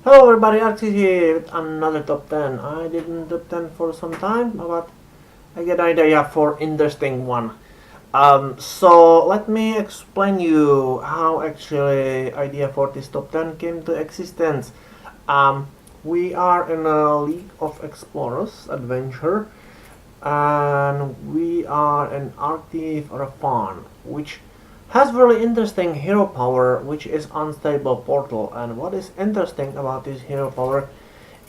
Hello everybody, Archie here with another top 10. I didn't top 10 for some time, but I get an idea for interesting one. So let me explain you how actually idea for this top 10 came to existence. Um, we are in a League of Explorers adventure, and we are an active Rafan, which has very interesting hero power, which is unstable portal. And what is interesting about this hero power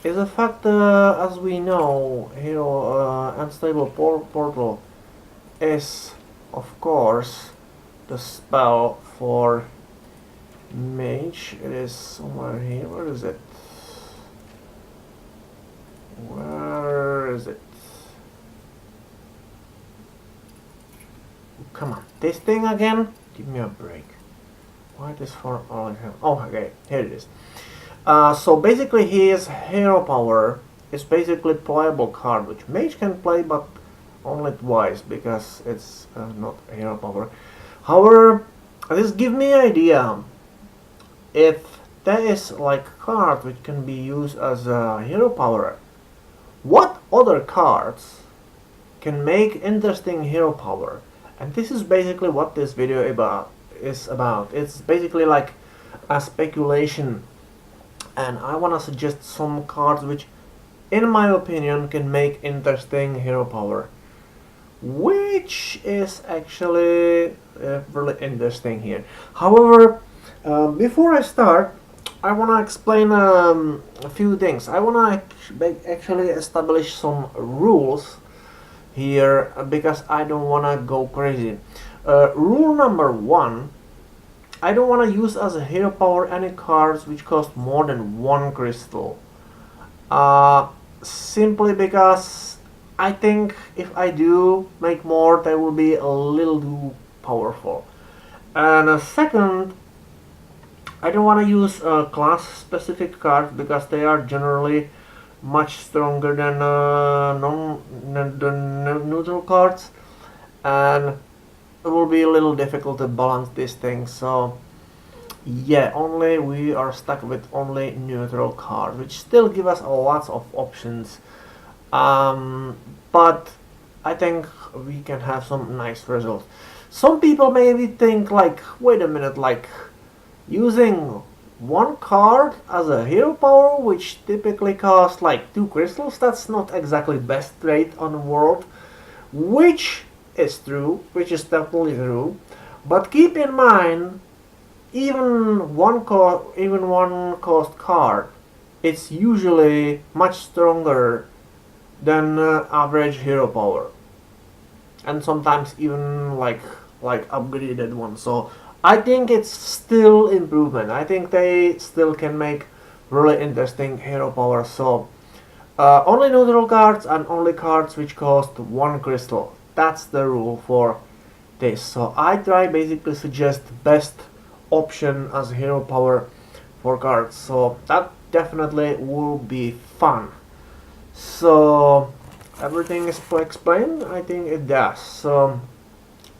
is the fact that, as we know, hero unstable portal is, of course, the spell for mage. It is somewhere here. Where is it? Where is it? Come on, this thing again? Give me a break. Why this for all of him? Oh, okay, here it is. So basically his hero power is basically playable card, which mage can play, but only twice, because it's not hero power. However, this gives me an idea. If there is like card which can be used as a hero power, what other cards can make interesting hero power? And this is basically what this video is about. It's basically like a speculation, and I want to suggest some cards which, in my opinion, can make interesting hero power, which is actually really interesting here. However, before I start, I want to explain a few things. I want to actually establish some rules here, because I don't want to go crazy. Rule number 1: I don't want to use as a hero power any cards which cost more than 1 crystal. Simply because I think if I do make more, they will be a little too powerful. And second, I don't want to use class specific cards, because they are generally much stronger than neutral cards, and it will be a little difficult to balance these things. So yeah, only we are stuck with only neutral cards, which still give us a lot of options, but I think we can have some nice results. Some people maybe think like, wait a minute, like using 1 card as a hero power, which typically costs like 2 crystals, that's not exactly best rate on the world, which is true, which is definitely true. But keep in mind, even one cost card, it's usually much stronger than average hero power, and sometimes even like upgraded one. So I think it's still improvement. I think they still can make really interesting hero power. So only neutral cards and only cards which cost 1 crystal. That's the rule for this. So I try basically suggest best option as hero power for cards. So that definitely will be fun. So everything is explained? I think it does. So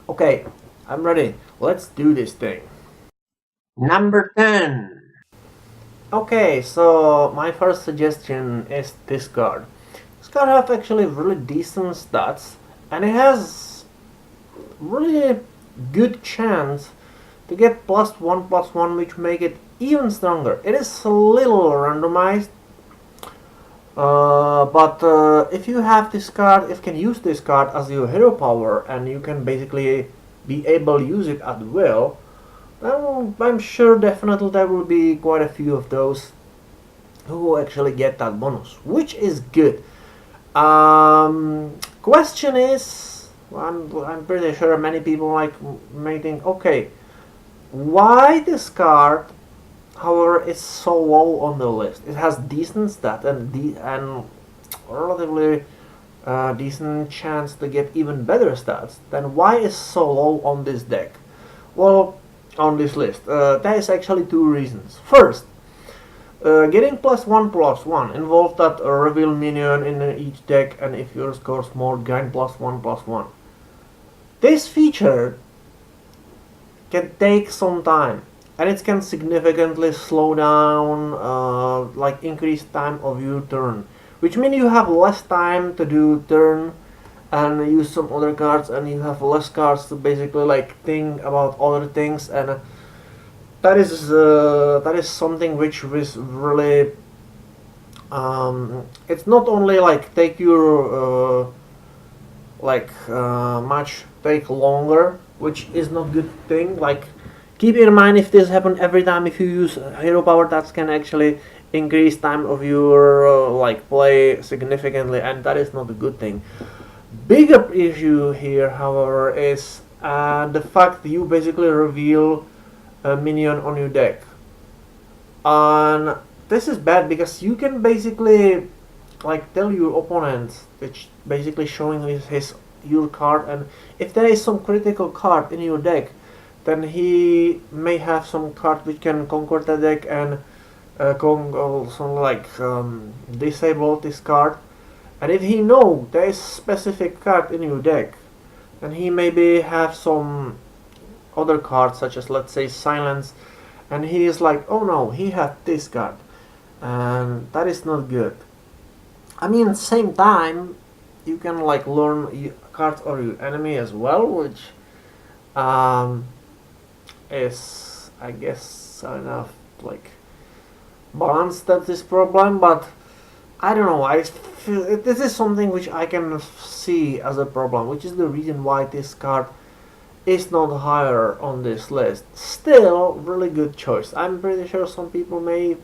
okay, I'm ready. Let's do this thing. Number 10. Okay, so my first suggestion is this card. This card has actually really decent stats, and it has really good chance to get +1/+1, which make it even stronger. It is a little randomized, but if you have this card, if you can use this card as your hero power, and you can basically be able to use it at will, then I'm sure definitely there will be quite a few of those who actually get that bonus, which is good. Question is, I'm pretty sure many people may think, okay, why this card, however, is so low on the list? It has decent stat and relatively decent chance to get even better stats. Then why is so low on this deck? Well, on this list, there is actually 2 reasons. First, getting +1/+1 involves that reveal minion in each deck, and if yours scores more, gain +1/+1. This feature can take some time, and it can significantly slow down like increase time of your turn, which means you have less time to do turn and use some other cards, and you have less cards to basically like think about other things, and that is something which is really it's not only like take your match take longer, which is not good thing. Like keep in mind if this happen every time if you use hero power, that can actually increase time of your like play significantly, and that is not a good thing. Bigger issue here, however, is the fact that you basically reveal a minion on your deck, and this is bad because you can basically like tell your opponent, which basically showing his your card, and if there is some critical card in your deck, then he may have some card which can conquer the deck and also like disable this card. And if he know there is specific card in your deck, then he maybe have some other cards such as let's say silence, and he is like, oh no, he had this card, and that is not good. I mean, same time, you can like learn cards of your enemy as well, which is I guess enough like balanced at this problem, but I don't know. I feel this is something which I can see as a problem, which is the reason why this card is not higher on this list. Still, really good choice. I'm pretty sure some people may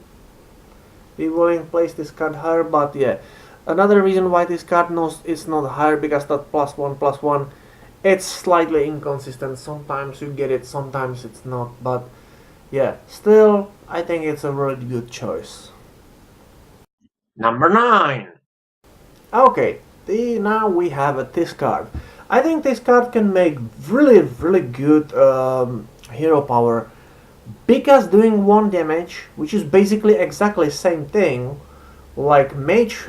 be willing to place this card higher, but yeah. Another reason why this card is not higher because that +1/+1, it's slightly inconsistent. Sometimes you get it, sometimes it's not. But yeah, still, I think it's a really good choice. Number 9. Okay, now we have this card. I think this card can make really good hero power because doing 1 damage, which is basically exactly same thing like a mage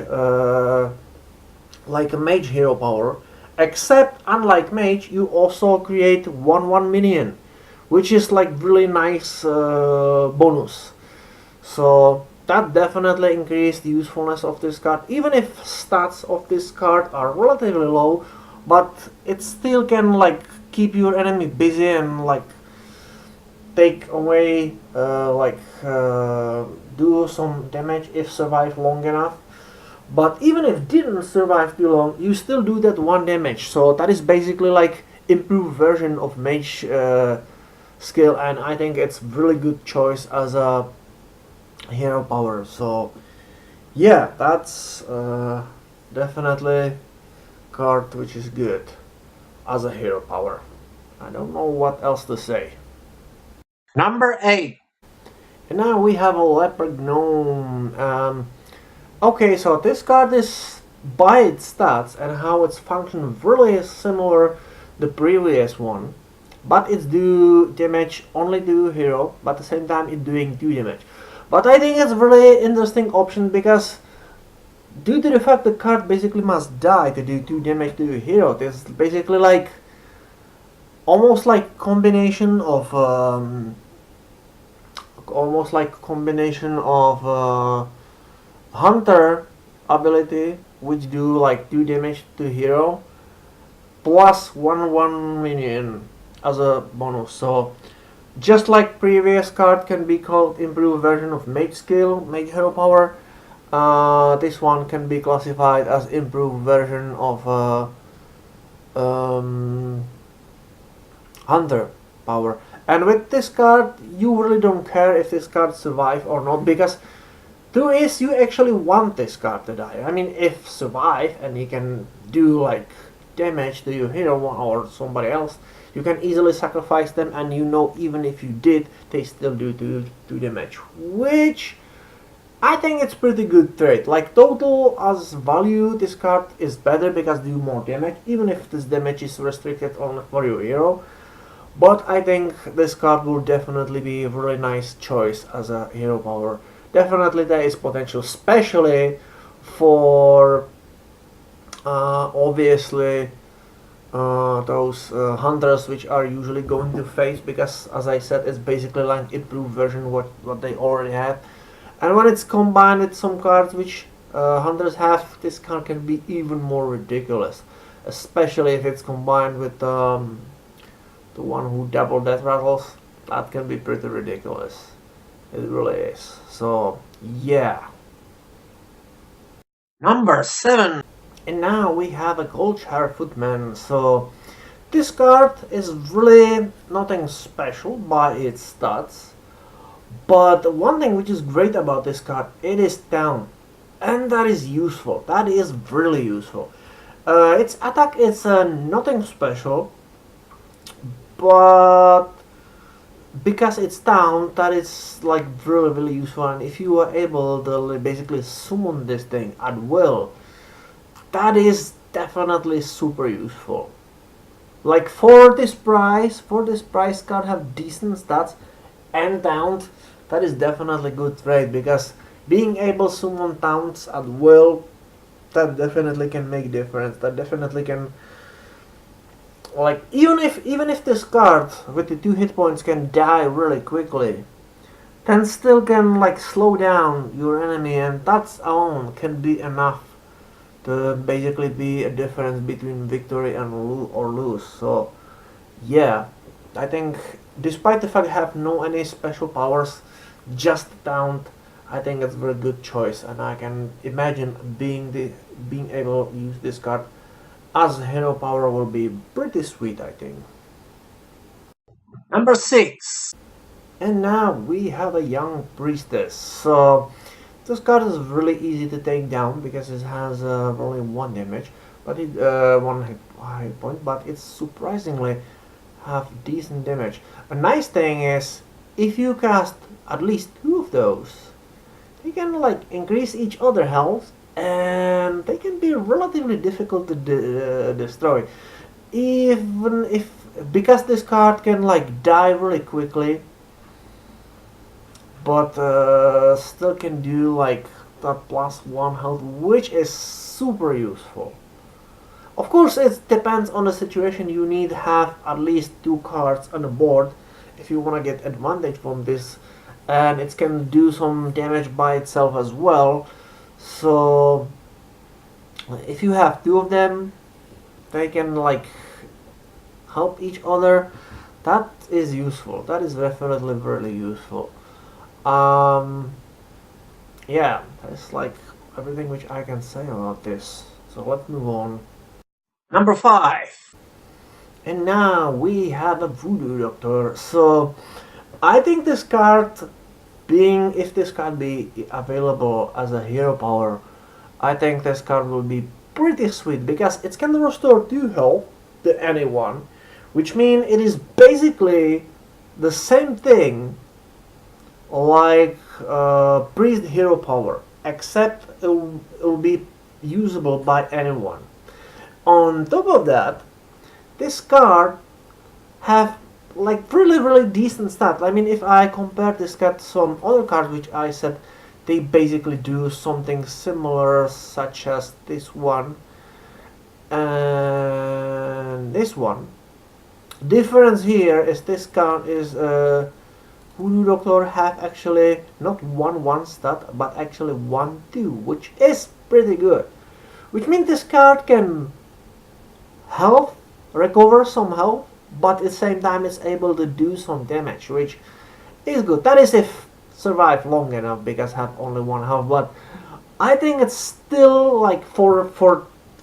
hero power, except unlike mage you also create 1/1 minion, which is like really nice bonus. So that definitely increased the usefulness of this card, even if stats of this card are relatively low, but it still can like keep your enemy busy and like take away do some damage if survive long enough. But even if didn't survive too long, you still do that 1 damage. So that is basically like improved version of mage skill, and I think it's really good choice as a hero power. So yeah, that's definitely card which is good as a hero power. I don't know what else to say. Number 8. And now we have a leopard gnome. Okay, so this card is by its stats and how it's function really similar the previous one, but it's do damage only to hero, but at the same time it's doing 2 damage. But I think it's a really interesting option because due to the fact the card basically must die to do 2 damage to your hero, this is basically like almost like combination of hunter ability, which do like 2 damage to hero plus 1/1 minion as a bonus. So just like previous card can be called improved version of mage skill, mage hero power, this one can be classified as improved version of hunter power. And with this card, you really don't care if this card survive or not, because two is you actually want this card to die. I mean, if survive and he can do like damage to your hero or somebody else, you can easily sacrifice them, and you know even if you did, they still do 2 damage, which I think it's pretty good trade. Like total as value, this card is better because do more damage, even if this damage is restricted only for your hero. But I think this card will definitely be a really nice choice as a hero power. Definitely there is potential, especially for obviously those hunters which are usually going to face, because as I said, it's basically like improved version what they already have. And when it's combined with some cards which hunters have, this card can be even more ridiculous, especially if it's combined with the one who double death rattles. That can be pretty ridiculous. It really is. So yeah. Number 7. And now we have a Goldshire Footman. So this card is really nothing special by its stats. But one thing which is great about this card, it is down. And that is useful. That is really useful. Its attack is nothing special. But because it's down, that is like really useful. And if you are able to basically summon this thing at will, that is definitely super useful. Like for this price card have decent stats and down, that is definitely good trade, because being able to summon towns at will, that definitely can make difference. That definitely can, like, even if this card with the 2 hit points can die really quickly, then still can like slow down your enemy, and that alone can be enough to basically be a difference between victory and or lose. So yeah, I think despite the fact I have no any special powers, just down, I think it's a very good choice, and I can imagine being able to use this card as hero power will be pretty sweet, I think. Number 6. And now we have a young priestess. So this card is really easy to take down because it has only 1 damage, but it 1 hit point, but it's surprisingly have decent damage. A nice thing is if you cast at least 2 of those, they can like increase each other health, and they can be relatively difficult to destroy. Even if, because this card can like die really quickly, but still can do like that +1 health, which is super useful. Of course, it depends on the situation. You need to have at least 2 cards on the board if you want to get advantage from this, and it can do some damage by itself as well. So if you have 2 of them, they can like help each other. That is useful. That is definitely really useful. Yeah, that's like everything which I can say about this. So let's move on. Number 5. And now we have a Voodoo Doctor. So I think this card, being, if this card be available as a hero power, I think this card will be pretty sweet, because it can restore 2 health to anyone, which means it is basically the same thing like priest hero power, except it'll be usable by anyone. On top of that, this card have like really decent stats. I mean, if I compare this card to some other cards which I said they basically do something similar, such as this one and this one. Difference here is this card is Voodoo Doctor have actually not 1/1 stat, but actually 1/2, which is pretty good. Which means this card can health, recover some health, but at the same time it's able to do some damage, which is good. That is if survive long enough, because have only 1 health. But I think it's still like for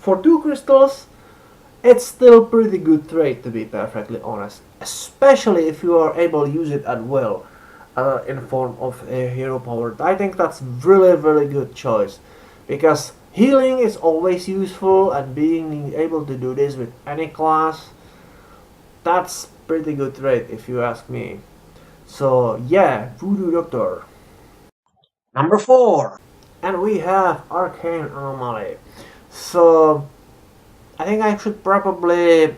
2 crystals, it's still pretty good trade, to be perfectly honest. Especially if you are able to use it at will in form of a hero power. I think that's really good choice, because healing is always useful, and being able to do this with any class, that's pretty good trade if you ask me. So yeah, Voodoo Doctor. Number 4. And we have Arcane Anomaly. So I think I should probably,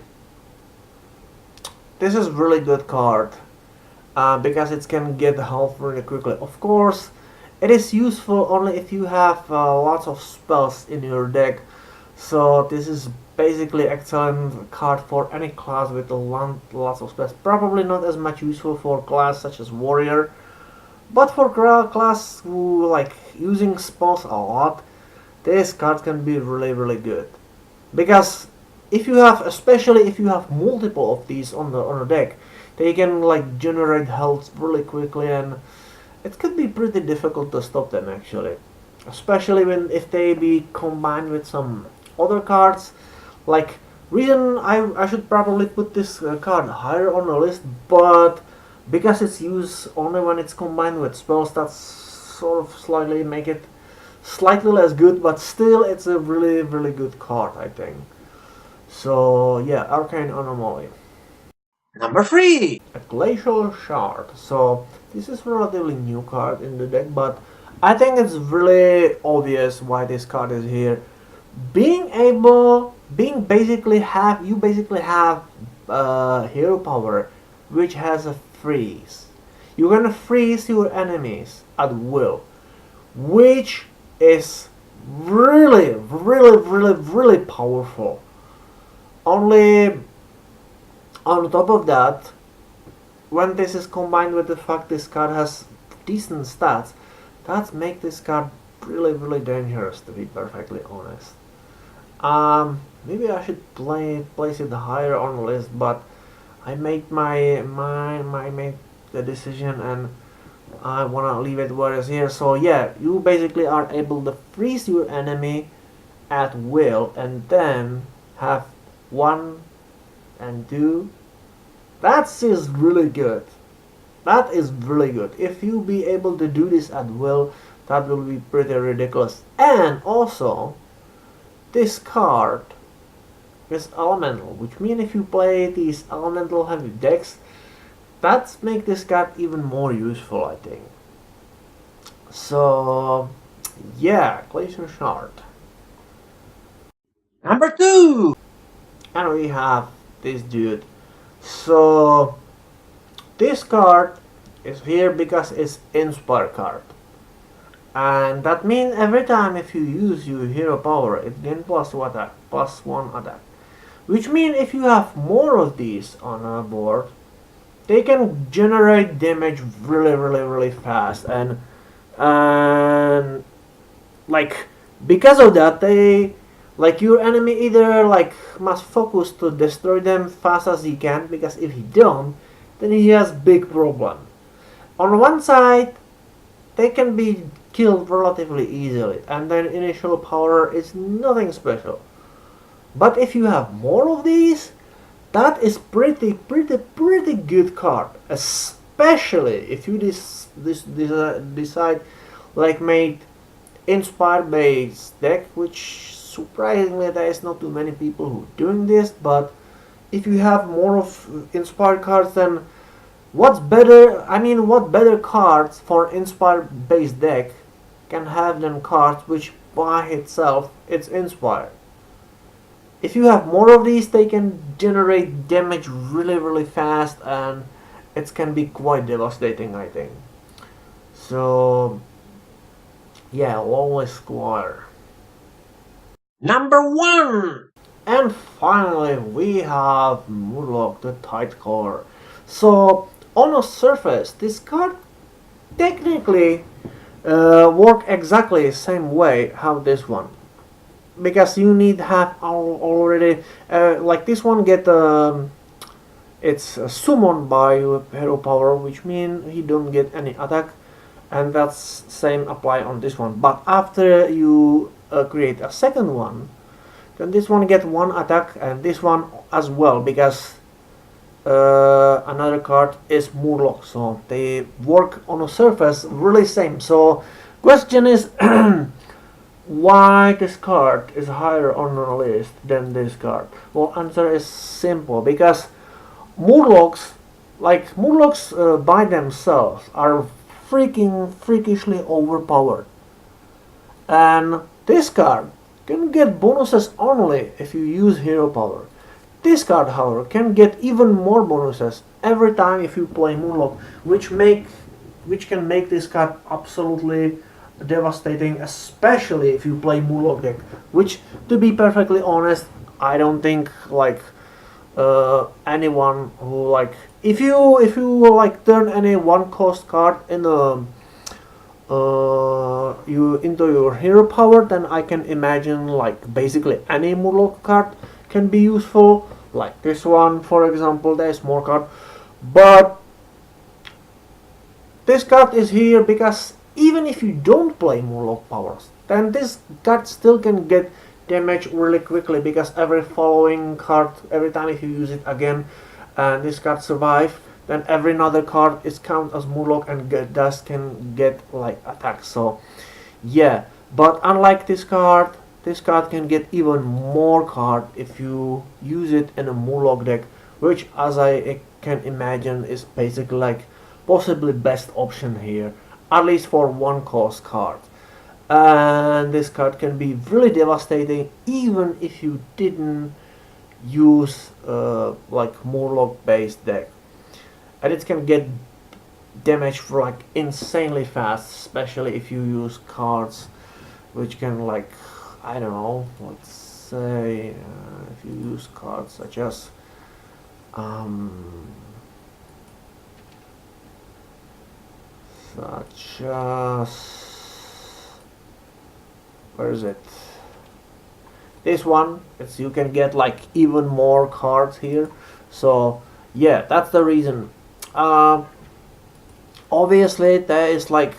this is really good card, because it can get health really quickly. Of course, it is useful only if you have lots of spells in your deck. So this is basically excellent card for any class with lots of spells. Probably not as much useful for class such as warrior, But for class who like using spells a lot, this card can be really good. Because if you have, especially if you have multiple of these on the deck, they can like generate health really quickly, and it could be pretty difficult to stop them actually. Especially when if they be combined with some other cards. Like reason I should probably put this card higher on the list, but because it's used only when it's combined with spells, that's sort of slightly make it slightly less good, but still it's a really good card, I think. So yeah, Arcane Anomaly. Number 3! A Glacial Shard. So this is a relatively new card in the deck, but I think it's really obvious why this card is here. You basically have hero power which has a freeze. You're gonna freeze your enemies at will, which is really powerful. Only on top of that, when this is combined with the fact this card has decent stats, that make this card really dangerous, to be perfectly honest. Maybe I should place it higher on the list, but I made made the decision, and I wanna leave it where it's here. So yeah, you basically are able to freeze your enemy at will, and then have 1 and 2. That is really good. That is really good. If you be able to do this at will, that will be pretty ridiculous. And also, this card is elemental, which means if you play these elemental heavy decks, that make this card even more useful, I think. So yeah, Glacier Shard. Number 2! And we have this dude. So this card is here because it's Inspire card. And that means every time if you use your hero power, it gains +1 attack. Which means if you have more of these on a board, they can generate damage really fast. And like because of that, they like your enemy either like must focus to destroy them fast as he can, because if he don't, then he has big problem. On one side, they can be killed relatively easily, and their initial power is nothing special. But if you have more of these, that is pretty good card, especially if you decide like made Inspire based deck, which surprisingly there is not too many people who doing this. But if you have more of Inspire cards, then what better cards for Inspire based deck can have than cards which by itself it's Inspire. If you have more of these, they can generate damage really fast, and it can be quite devastating, I think. So yeah, always Squire. Number 1! And finally we have Murloc the Tidecore. So on a surface, this card technically work exactly the same way how this one, because you need have already like this one get it's summoned by hero power, which means he don't get any attack, and that's same apply on this one. But after you create a second one, then this one get 1 attack, and this one as well, because another card is Murloc, so they work on a surface really same. So question is why this card is higher on the list than this card? Well, answer is simple, because Murlocs by themselves are freakishly overpowered, and this card can get bonuses only if you use hero power. This card, however, can get even more bonuses every time if you play Murloc, which can make this card absolutely devastating, especially if you play Murloc deck. Which, to be perfectly honest, I don't think like anyone who like if you like turn any 1 cost card in a you into your hero power, then I can imagine like basically any Murloc card can be useful. Like this one, for example, there's more card, but this card is here because even if you don't play Murloc powers, then this card still can get damage really quickly because every following card, every time if you use it again, and this card survive, then every another card is count as Murloc and thus can get like attacks. So yeah, but unlike this card can get even more card if you use it in a Murloc deck, which as I can imagine is basically like possibly best option here, at least for one cost card. And this card can be really devastating even if you didn't use like Murloc based deck, and it can get damage for like insanely fast, especially if you use cards which can like, I don't know, let's say if you use cards such as where is it, this one, it's, you can get like even more cards here. So yeah, that's the reason. Obviously there is like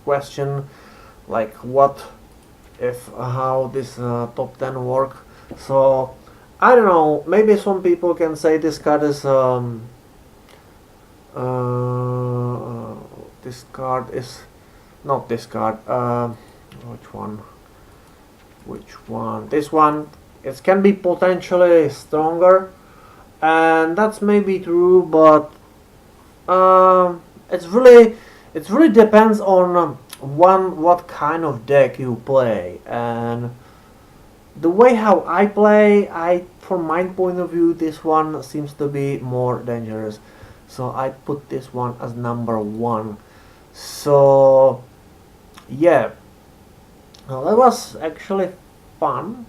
question like what if how this top 10 work. So I don't know, maybe some people can say this card is this card is not this card, which one, this one, it can be potentially stronger, and that's maybe true, but it really depends on what kind of deck you play. And the way how I play, from my point of view, this one seems to be more dangerous, so I put this one as number 1. So yeah, well, that was actually fun.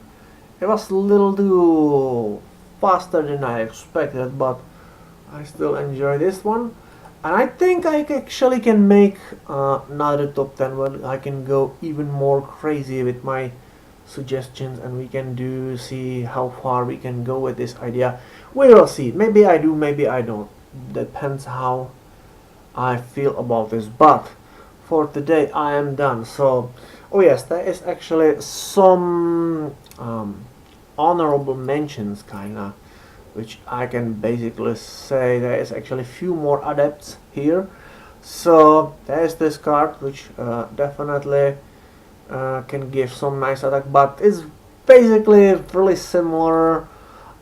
It was a little too faster than I expected, but I still enjoy this one. And I think I actually can make another top 10 where I can go even more crazy with my suggestions, and we can see how far we can go with this idea. We will see. Maybe I do, maybe I don't. Depends how I feel about this. But for today I am done. So, oh yes, there is actually some honorable mentions kinda, which I can basically say there is actually a few more adepts here. So there is this card which definitely can give some nice attack, but it's basically really similar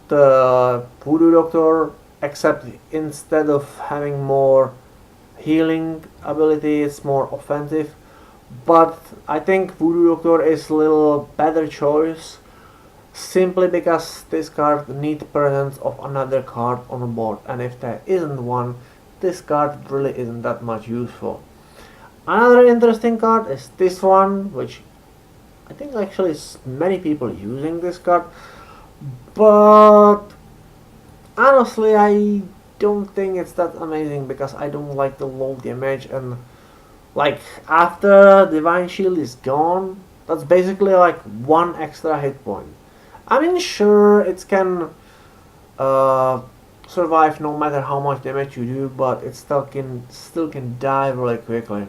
to Voodoo Doctor, except instead of having more healing ability, it's more offensive. But I think Voodoo Doctor is a little better choice, simply because this card needs presence of another card on the board, and if there isn't one, this card really isn't that much useful. Another interesting card is this one, which I think actually is many people using this card, but honestly I don't think it's that amazing because I don't like the low damage, and like after Divine Shield is gone, that's basically like 1 extra hit point. I mean, sure, it can survive no matter how much damage you do, but it still can die really quickly.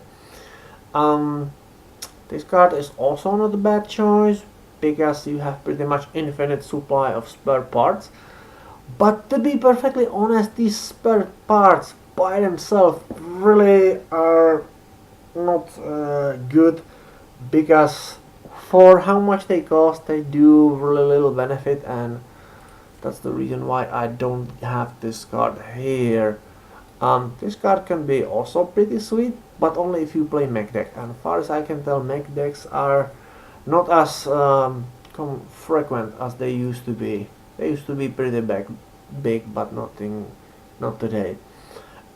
This card is also not a bad choice because you have pretty much infinite supply of spare parts. But to be perfectly honest, these spare parts by themselves really are not good, because for how much they cost, they do really little benefit, and that's the reason why I don't have this card here. This card can be also pretty sweet, but only if you play mech deck, and as far as I can tell, mech decks are not as frequent as they used to be. They used to be pretty big, but not today.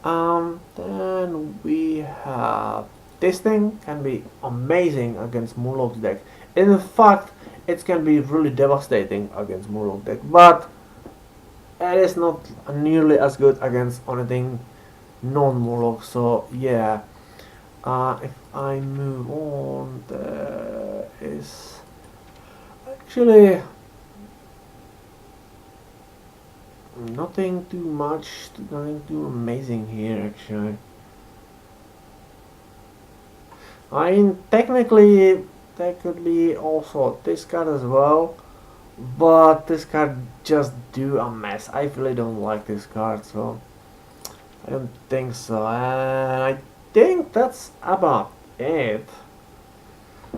Then we have this thing can be amazing against Murloc's deck. In fact, it can be really devastating against Murloc deck, but it is not nearly as good against anything non-Murloc. So yeah, If I move on, there is actually nothing too much, nothing too amazing here actually. I mean, technically, there could be also this card as well, but this card just do a mess. I really don't like this card, so I don't think so. And I think that's about it.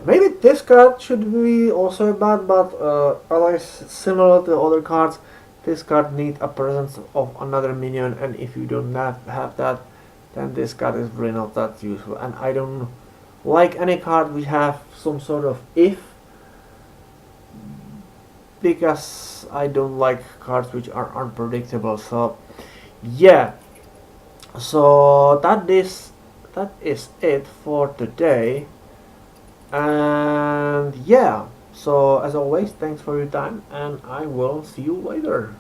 Maybe this card should be also bad, but otherwise similar to other cards, this card needs a presence of another minion, and if you don't have that, then this card is really not that useful. And I don't like any card which have some sort of if, because I don't like cards which are unpredictable. So yeah, so that is it for today. And yeah, so as always, thanks for your time, and I will see you later.